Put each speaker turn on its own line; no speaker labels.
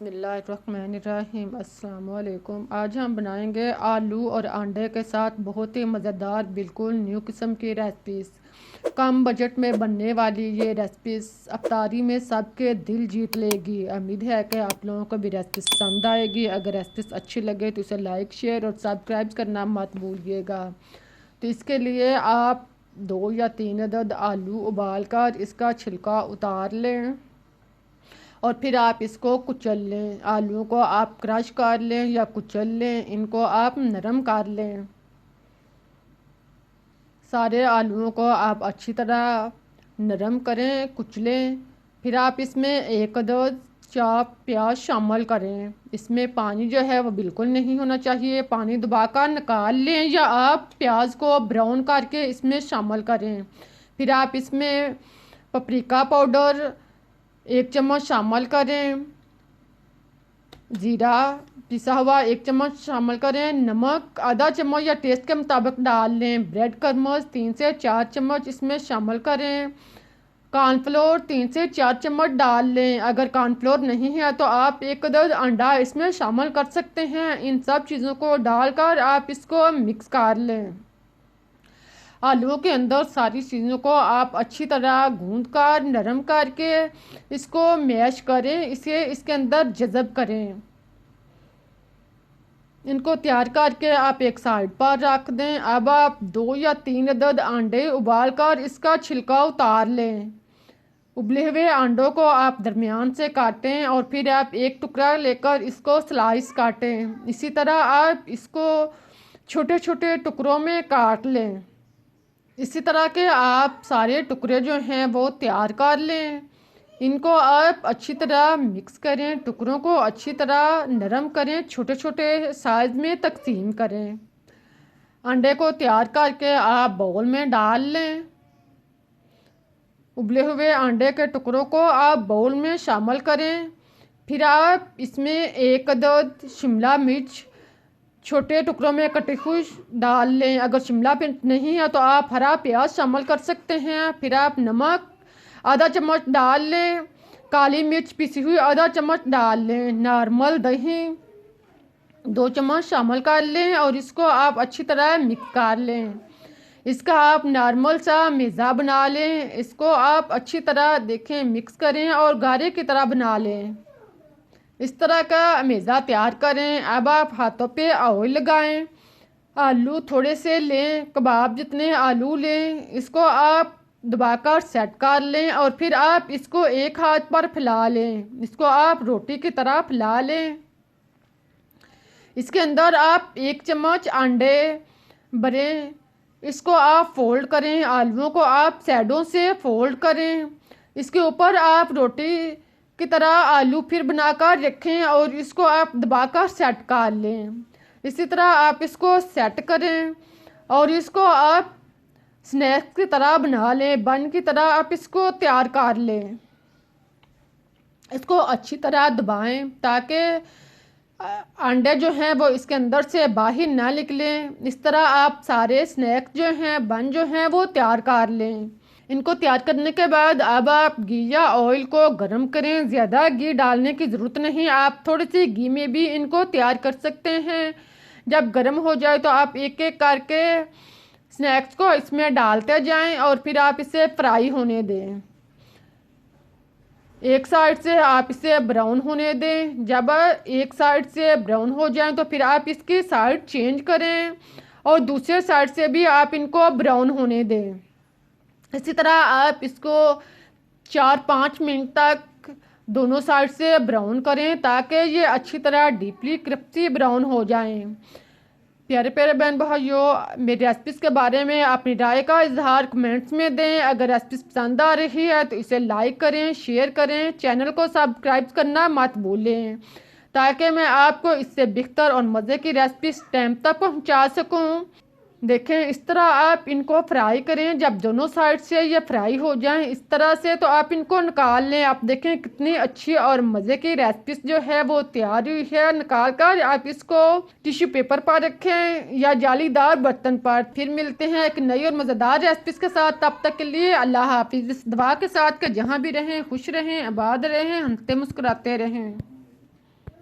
बिस्मिल्लाहिर्रहमानिर्रहीम। अस्सलाम वालेकुम। आज हम बनाएंगे आलू और अंडे के साथ बहुत ही मज़ेदार बिल्कुल न्यू किस्म की रेसिपीज़। कम बजट में बनने वाली ये रेसिपीज़ अफ्तारी में सबके दिल जीत लेगी। उम्मीद है कि आप लोगों को भी रेसिपीज़ पसंद आएगी। अगर रेसिपीज़ अच्छी लगे तो इसे लाइक शेयर और सब्सक्राइब करना मत भूलिएगा। तो इसके लिए आप 2 या 3 अदद आलू उबाल कर इसका छिलका उतार लें और फिर आप इसको कुचल लें। आलूओं को आप क्रश कर लें या कुचल लें, इनको आप नरम कर लें। सारे आलूओं को आप अच्छी तरह नरम करें, कुचलें। फिर आप इसमें 1 अदद चाप प्याज शामिल करें। इसमें पानी जो है वो बिल्कुल नहीं होना चाहिए। पानी दबाकर निकाल लें या आप प्याज को ब्राउन करके इसमें शामिल करें। फिर आप इसमें पपरिका पाउडर 1 चम्मच शामिल करें, ज़ीरा पिसा हुआ 1 चम्मच शामिल करें, नमक आधा चम्मच या टेस्ट के मुताबिक डाल लें, ब्रेड क्रम्स 3 से 4 चम्मच इसमें शामिल करें, कॉर्नफ्लोर 3 से 4 चम्मच डाल लें। अगर कॉर्नफ्लोर नहीं है तो आप 1 अदद अंडा इसमें शामिल कर सकते हैं। इन सब चीज़ों को डालकर आप इसको मिक्स कर लें। आलूओं के अंदर सारी चीज़ों को आप अच्छी तरह गूंद कर नरम करके इसको मैश करें, इसे इसके अंदर जज़ब करें। इनको तैयार करके आप एक साइड पर रख दें। अब आप 2 या 3 अदद अंडे उबाल कर इसका छिलका उतार लें। उबले हुए अंडों को आप दरमियान से काटें और फिर आप एक टुकड़ा लेकर इसको स्लाइस काटें। इसी तरह आप इसको छोटे छोटे टुकड़ों में काट लें। इसी तरह के आप सारे टुकड़े जो हैं वो तैयार कर लें। इनको आप अच्छी तरह मिक्स करें, टुकड़ों को अच्छी तरह नरम करें, छोटे छोटे साइज़ में तकसीम करें। अंडे को तैयार करके आप बाउल में डाल लें। उबले हुए अंडे के टुकड़ों को आप बाउल में शामिल करें। फिर आप इसमें 1 अदद शिमला मिर्च छोटे टुकड़ों में कटी हुई डाल लें। अगर शिमला मिर्च नहीं है तो आप हरा प्याज शामिल कर सकते हैं। फिर आप नमक आधा चम्मच डाल लें, काली मिर्च पिसी हुई आधा चम्मच डाल लें, नॉर्मल दही 2 चम्मच शामिल कर लें और इसको आप अच्छी तरह मिक्स कर लें। इसका आप नॉर्मल सा मेज़ा बना लें। इसको आप अच्छी तरह देखें मिक्स करें और गारे की तरह बना लें। इस तरह का मेज़ा तैयार करें। अब आप हाथों पे ऑयल लगाएं, आलू थोड़े से लें, कबाब जितने आलू लें, इसको आप दबाकर सेट कर लें और फिर आप इसको एक हाथ पर फैला लें। इसको आप रोटी की तरह फैला लें। इसके अंदर आप 1 चम्मच अंडे भरें, इसको आप फोल्ड करें। आलूओं को आप साइडों से फोल्ड करें। इसके ऊपर आप रोटी की तरह आलू फिर बनाकर रखें और इसको आप दबाकर सेट कर लें। इसी तरह आप इसको सेट करें और इसको आप स्नैक्स की तरह बना लें, बन की तरह आप इसको तैयार कर लें। इसको अच्छी तरह दबाएं ताकि अंडे जो हैं वो इसके अंदर से बाहर ना निकलें। इस तरह आप सारे स्नैक्स जो हैं बन जो हैं वो तैयार कर लें। इनको तैयार करने के बाद अब आप घी या ऑयल को गर्म करें। ज़्यादा घी डालने की ज़रूरत नहीं, आप थोड़ी सी घी में भी इनको तैयार कर सकते हैं। जब गर्म हो जाए तो आप एक एक करके स्नैक्स को इसमें डालते जाएं और फिर आप इसे फ्राई होने दें। एक साइड से आप इसे ब्राउन होने दें। जब एक साइड से ब्राउन हो जाए तो फिर आप इसकी साइड चेंज करें और दूसरे साइड से भी आप इनको ब्राउन होने दें। इसी तरह आप इसको 4-5 मिनट तक दोनों साइड से ब्राउन करें ताकि ये अच्छी तरह डीपली क्रिस्पी ब्राउन हो जाएं। प्यारे प्यारे बहन भाइयों, मेरी रेसिपीज़ के बारे में अपनी राय का इजहार कमेंट्स में दें। अगर रेसिपीज़ पसंद आ रही है तो इसे लाइक करें, शेयर करें, चैनल को सब्सक्राइब करना मत भूलें ताकि मैं आपको इससे बेहतर और मज़े की रेसिपीज़ टाइम तक पहुंचा सकूं। देखें इस तरह आप इनको फ्राई करें। जब दोनों साइड से ये फ्राई हो जाएं इस तरह से तो आप इनको निकाल लें। आप देखें कितनी अच्छी और मज़े की रेसिपीज जो है वो तैयार हुई है। निकाल कर आप इसको टिश्यू पेपर पर रखें या जालीदार बर्तन पर। फिर मिलते हैं एक नई और मज़ेदार रेसिपीज़ के साथ। तब तक के लिए अल्लाह हाफिज़। इस दुआ के साथ कि जहाँ भी रहें खुश रहें, आबाद रहें, हंसते मुस्कुराते रहें।